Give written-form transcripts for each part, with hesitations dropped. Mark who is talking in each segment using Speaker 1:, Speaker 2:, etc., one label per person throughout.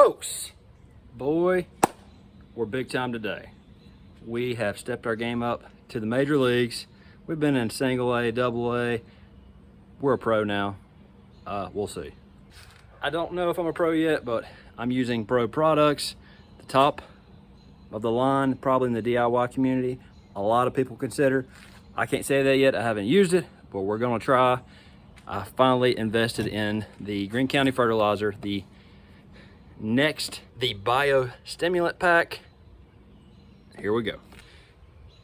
Speaker 1: Folks, boy, we're big time today. We have stepped our game up to the major leagues. We've been in single A, double A. We're a pro now. We'll see. I don't know if I'm a pro yet, but I'm using pro products. The top of the line, probably in the DIY community, a lot of people consider. I can't say that yet. I haven't used it, but we're gonna try. I finally invested in the Greene County fertilizer, the N-Ext, the Bio Stimulant Pack. Here we go.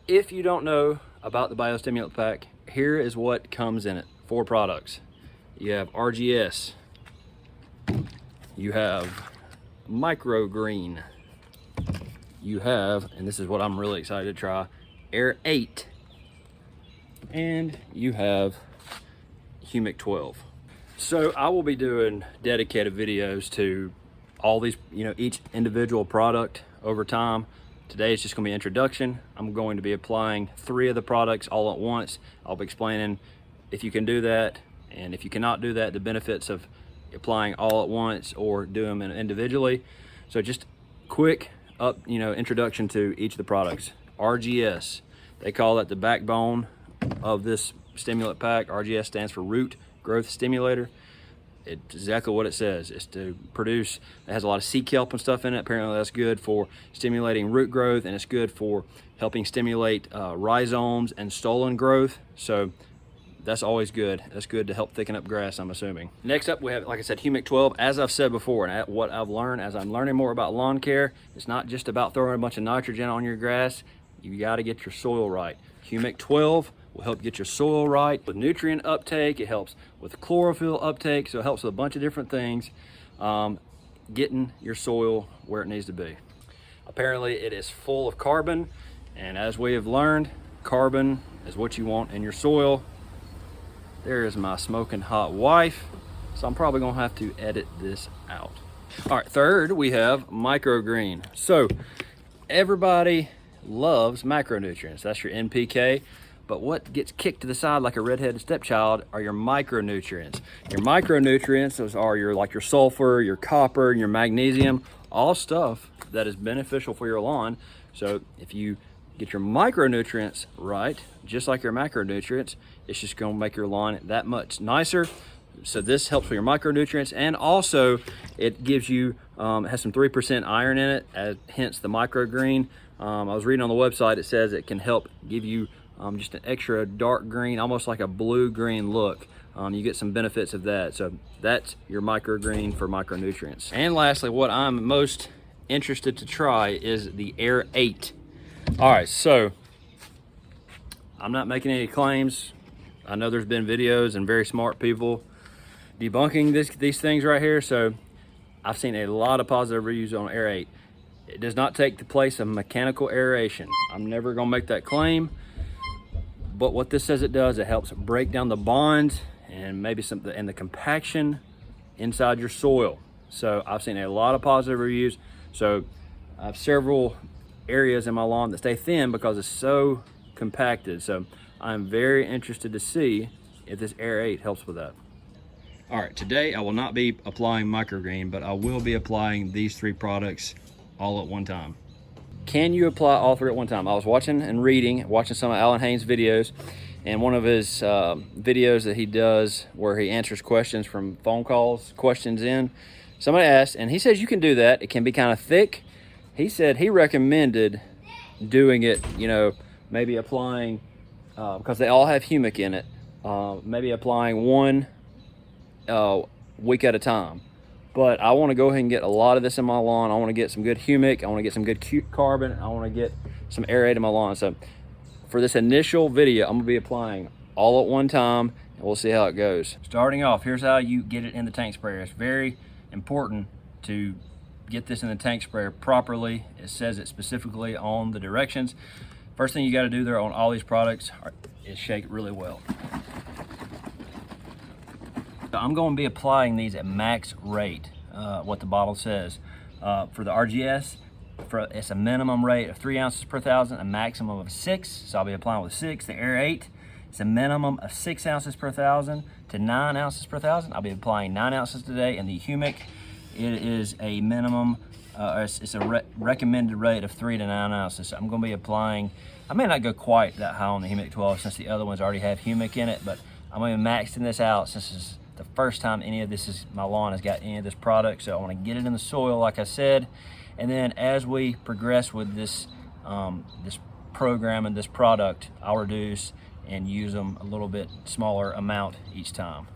Speaker 1: If you don't know about the Bio Stimulant Pack, here is what comes in it. 4 products. You have RGS. You have Micro-Green. You have, and this is what I'm really excited to try, N-Ext. And you have Humic 12. So I will be doing dedicated videos to all these, each individual product over time. Today is just going to be introduction. I'm going to be applying 3 of the products all at once. I'll be explaining if you can do that, and if you cannot do that, the benefits of applying all at once or do them individually. So just quick introduction to each of the products. RGS, they call it the backbone of this stimulant pack. RGS stands for root growth stimulator. It's exactly what it says. It's to produce, it has a lot of sea kelp and stuff in it. Apparently that's good for stimulating root growth, and it's good for helping stimulate rhizomes and stolon growth. So that's always good. That's good to help thicken up grass, I'm assuming. Next up, we have, like I said, Humic 12. As I've said before, and what I've learned as I'm learning more about lawn care, it's not just about throwing a bunch of nitrogen on your grass. You got to get your soil right. Humic 12 will help get your soil right with nutrient uptake. It helps with chlorophyll uptake, so it helps with a bunch of different things, getting your soil where it needs to be. Apparently it is full of carbon, and as we have learned, carbon is what you want in your soil. There is my smoking hot wife, so I'm probably gonna have to edit this out. All right, third we have Micro-Green. So everybody loves macronutrients. That's your NPK. But what gets kicked to the side like a redheaded stepchild are your micronutrients. Your micronutrients, those are your sulfur, your copper, and your magnesium, all stuff that is beneficial for your lawn. So if you get your micronutrients right, just like your macronutrients, it's just gonna make your lawn that much nicer. So this helps with your micronutrients, and also it gives you, has some 3% iron in it, hence the Micro-Green. I was reading on the website, it says it can help give you just an extra dark green, almost like a blue-green look. You get some benefits of that. So that's your Micro-Green for micronutrients. And lastly, what I'm most interested to try is the N-Ext. All right, so I'm not making any claims. I know there's been videos and very smart people debunking these things right here. So I've seen a lot of positive reviews on N-Ext. It does not take the place of mechanical aeration. I'm never gonna make that claim. But what this says it does, it helps break down the bonds and maybe and the compaction inside your soil. So I've seen a lot of positive reviews. So I have several areas in my lawn that stay thin because it's so compacted. So I'm very interested to see if this N-Ext helps with that. All right, today I will not be applying Micro-Green, but I will be applying these 3 products all at one time. Can you apply all 3 at one time? I was watching and watching some of Alan Haynes' videos, and one of his videos that he does where he answers questions from phone calls, questions in. Somebody asked, and he says you can do that. It can be kind of thick. He said he recommended doing it, maybe applying, because they all have humic in it, maybe applying 1 week at a time. But I want to go ahead and get a lot of this in my lawn. I want to get some good humic. I want to get some good carbon. I want to get some N-Ext in my lawn. So for this initial video, I'm going to be applying all at one time, and we'll see how it goes. Starting off, here's how you get it in the tank sprayer. It's very important to get this in the tank sprayer properly. It says it specifically on the directions. First thing you got to do there on all these products is shake it really well. I'm going to be applying these at max rate, what the bottle says. For the RGS, it's a minimum rate of 3 ounces per thousand, a maximum of 6, so I'll be applying with 6. The N-Ext, it's a minimum of 6 ounces per thousand to 9 ounces per thousand. I'll be applying 9 ounces today, and the Humic, it is a minimum, it's a recommended rate of 3 to 9 ounces. So I'm going to be applying, I may not go quite that high on the Humic 12 since the other ones already have Humic in it, but I'm going to be maxing this out since this is the first time my lawn has got any of this product. So I want to get it in the soil, like I said, and then as we progress with this this program and this product, I'll reduce and use them a little bit smaller amount each time.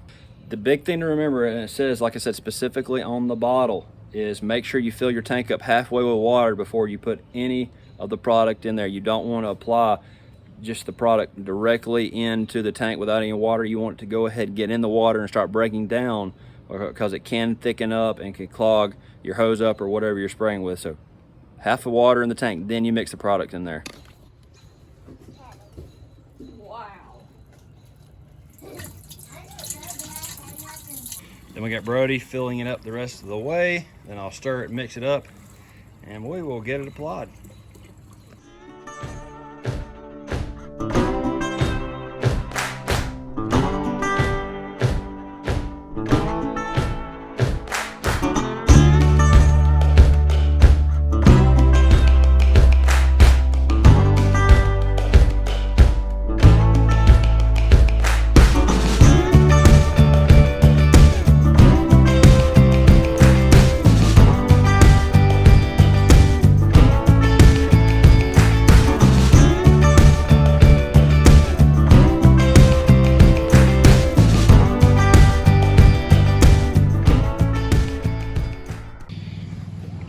Speaker 1: The big thing to remember, and it says, like I said, specifically on the bottle, is make sure you fill your tank up halfway with water before you put any of the product in there. You don't want to apply just the product directly into the tank without any water. You want it to go ahead and get in the water and start breaking down, because it can thicken up and can clog your hose up or whatever you're spraying with. So half the water in the tank, then you mix the product in there.
Speaker 2: Wow.
Speaker 1: Then we got Brody filling it up the rest of the way. Then I'll stir it, mix it up, and we will get it applied.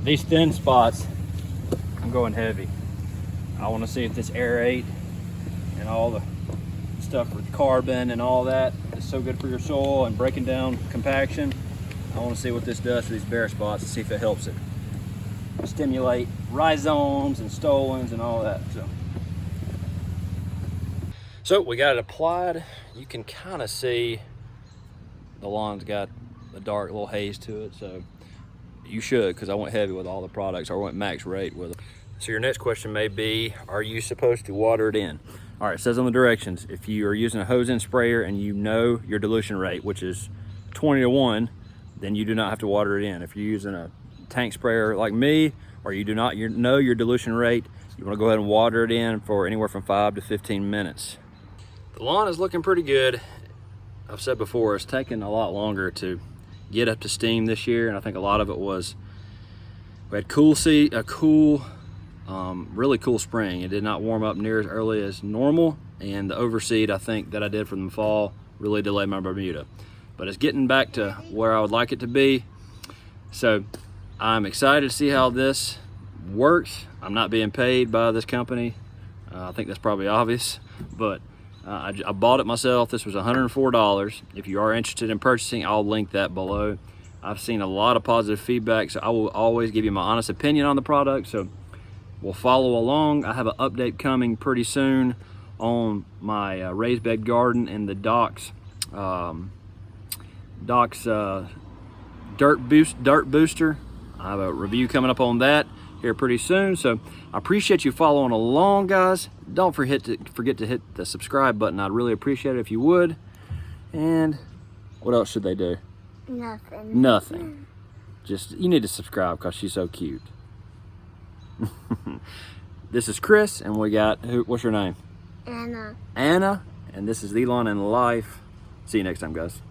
Speaker 1: These thin spots, I'm going heavy. I want to see if this aerate and all the stuff with carbon and all that is so good for your soil and breaking down compaction. I want to see what this does to these bare spots and see if it helps it stimulate rhizomes and stolons and all that. So we got it applied. You can kind of see the lawn's got a dark little haze to it, so you should, because I went heavy with all the products, or I went max rate with it. So your next question may be, are you supposed to water it in? All right, it says on the directions, if you are using a hose-in sprayer and you know your dilution rate, which is 20 to 1, then you do not have to water it in. If you're using a tank sprayer like me, or you know your dilution rate, you want to go ahead and water it in for anywhere from 5 to 15 minutes. The lawn is looking pretty good. I've said before, it's taken a lot longer to get up to steam this year, and I think a lot of it was we had really cool spring. It did not warm up near as early as normal, and the overseed I think that I did from the fall really delayed my Bermuda. But it's getting back to where I would like it to be, so I'm excited to see how this works. I'm not being paid by this company. I think that's probably obvious, but I bought it myself. This was $104. If you are interested in purchasing, I'll link that below. I've seen a lot of positive feedback, so I will always give you my honest opinion on the product. So we'll follow along. I have an update coming pretty soon on my raised bed garden and the Doc's dirt booster. I have a review coming up on that here pretty soon. So I appreciate you following along, guys. Don't forget to hit the subscribe button. I'd really appreciate it if you would. And what else should they do?
Speaker 2: Nothing.
Speaker 1: Nothing. Just, you need to subscribe because she's so cute. This is Chris, and we got, what's your name?
Speaker 2: Anna.
Speaker 1: Anna, and this is Elon in Life. See you next time, guys.